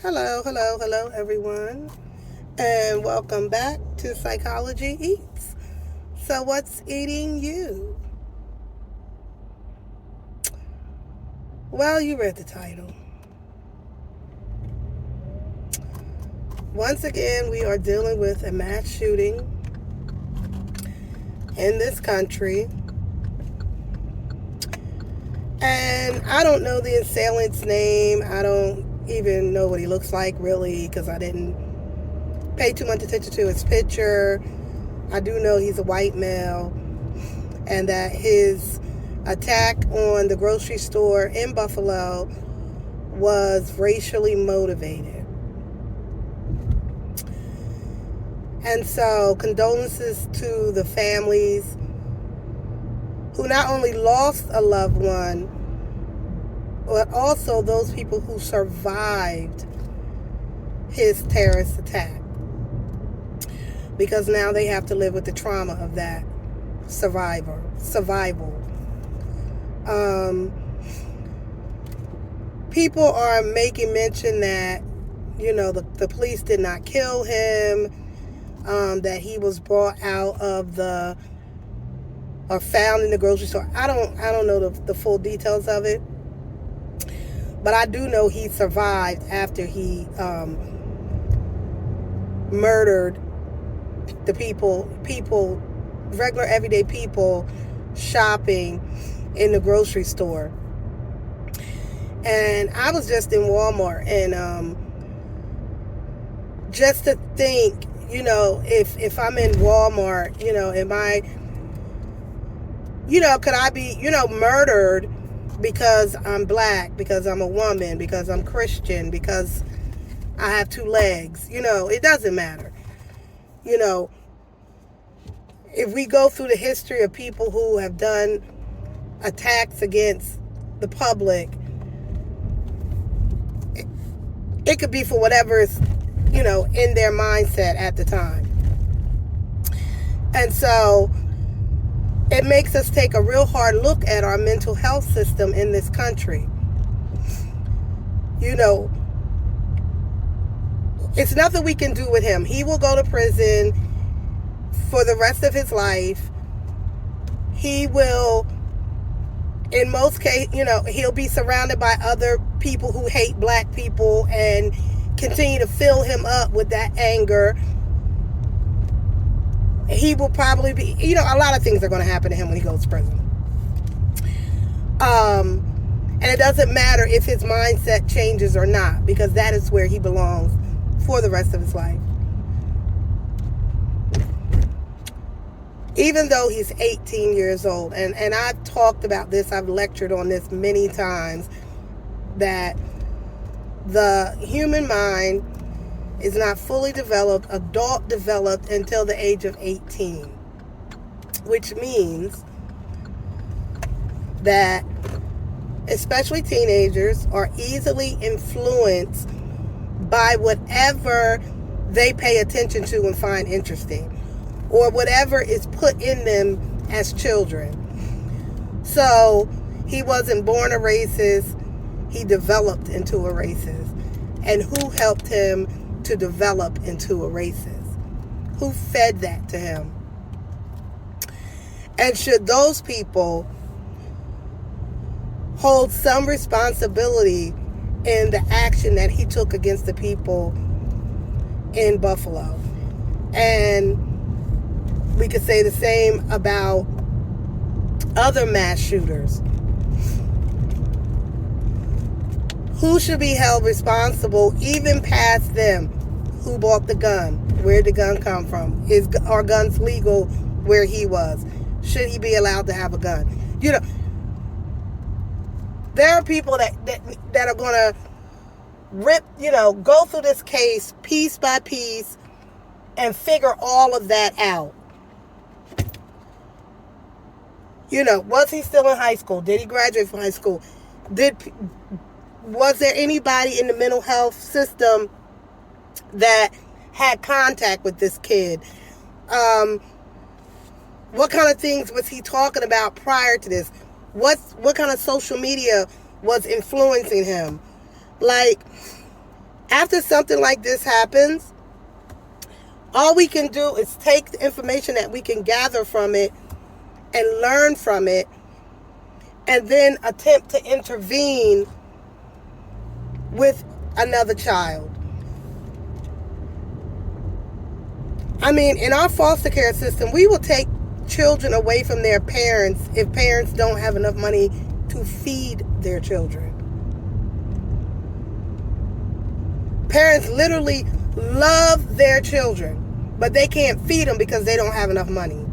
Hello, everyone, and welcome back to Psychology Eats. So, what's eating you? Well, you read the title. Once again, we are dealing with a mass shooting in this country, and I don't know the assailant's name. I don't even know what he looks like, really, because I didn't pay too much attention to his picture. I do know he's a white male, and that his attack on the grocery store in Buffalo was racially motivated. And so, condolences to the families who not only lost a loved one, but also those people who survived his terrorist attack. Because now they have to live with the trauma of that survival. People are making mention that, the police did not kill him, that he was brought out of or found in the grocery store. I don't know the full details of it, but I do know he survived after he murdered the people, regular everyday people shopping in the grocery store. And I was just in Walmart, and just to think, if I'm in Walmart, am I, could I be, murdered because I'm black, because I'm a woman, because I'm Christian, because I have two legs? It doesn't matter. If we go through the history of people who have done attacks against the public, it could be for whatever is, in their mindset at the time. And so it makes us take a real hard look at our mental health system in this country. It's nothing we can do with him. He will go to prison for the rest of his life. He will, in most cases, he'll be surrounded by other people who hate black people and continue to fill him up with that anger. He will probably be, a lot of things are going to happen to him when he goes to prison. And it doesn't matter if his mindset changes or not, because that is where he belongs for the rest of his life. Even though he's 18 years old. And I've talked about this, I've lectured on this many times, that the human mind is not fully developed, adult developed, until the age of 18. Which means that especially teenagers are easily influenced by whatever they pay attention to and find interesting, or whatever is put in them as children. So he wasn't born a racist, he developed into a racist. And who helped him to develop into a racist? Who fed that to him? And should those people hold some responsibility in the action that he took against the people in Buffalo? And we could say the same about other mass shooters. Who should be held responsible, even past them? Who bought the gun? Where did the gun come from? Are guns legal where he was? Should he be allowed to have a gun? There are people that are going to go through this case piece by piece and figure all of that out. Was he still in high school? Did he graduate from high school? Was there anybody in the mental health system that had contact with this kid? What kind of things was he talking about prior to this? What kind of social media was influencing him? Like, After something like this happens, all we can do is take the information that we can gather from it and learn from it, and then attempt to intervene with another child. I mean, in our foster care system, we will take children away from their parents if parents don't have enough money to feed their children. Parents literally love their children, but they can't feed them because they don't have enough money.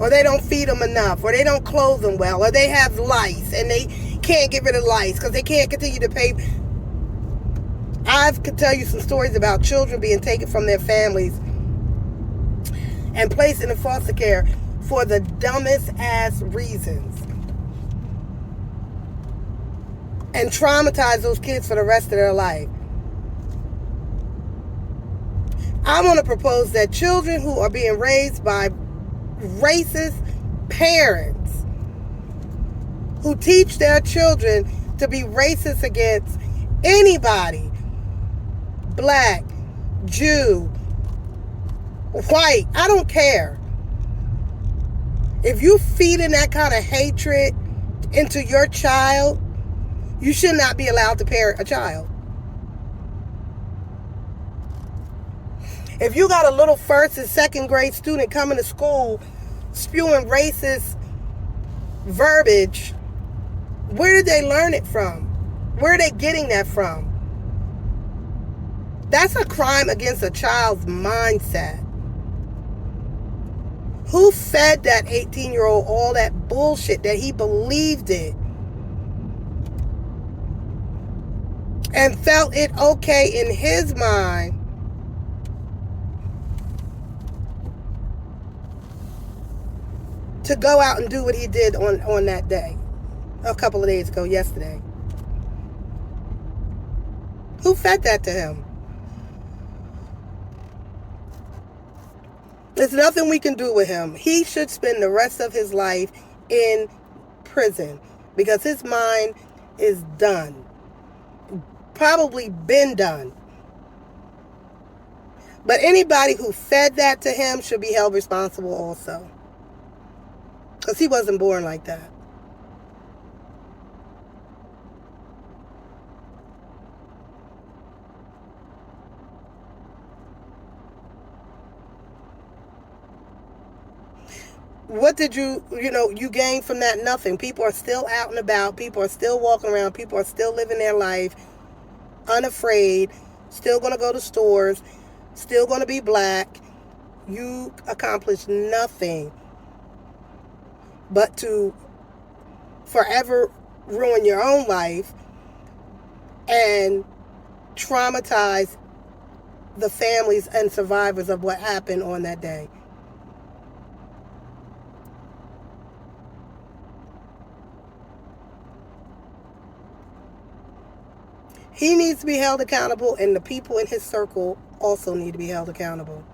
Or they don't feed them enough, or they don't clothe them well, or they have lice and they can't get rid of lice because they can't continue to pay. I could tell you some stories about children being taken from their families and placed in foster care for the dumbest ass reasons, and traumatize those kids for the rest of their life. I want to propose that children who are being raised by racist parents who teach their children to be racist against anybody, black, Jew, white, I don't care. If you feeding that kind of hatred into your child, you should not be allowed to parent a child. If you got a little first and second grade student coming to school spewing racist verbiage, where did they learn it from? Where are they getting that from? That's a crime against a child's mindset. Who fed that 18-year-old all that bullshit that he believed it and felt it okay in his mind to go out and do what he did on that day, a couple of days ago, yesterday? Who fed that to him? There's nothing we can do with him. He should spend the rest of his life in prison because his mind is done. Probably been done. But anybody who fed that to him should be held responsible also, because he wasn't born like that. What did you gain from that? Nothing. People are still out and about. People are still walking around. People are still living their life unafraid, still going to go to stores, still going to be black. You accomplished nothing but to forever ruin your own life and traumatize the families and survivors of what happened on that day. He needs to be held accountable, and the people in his circle also need to be held accountable.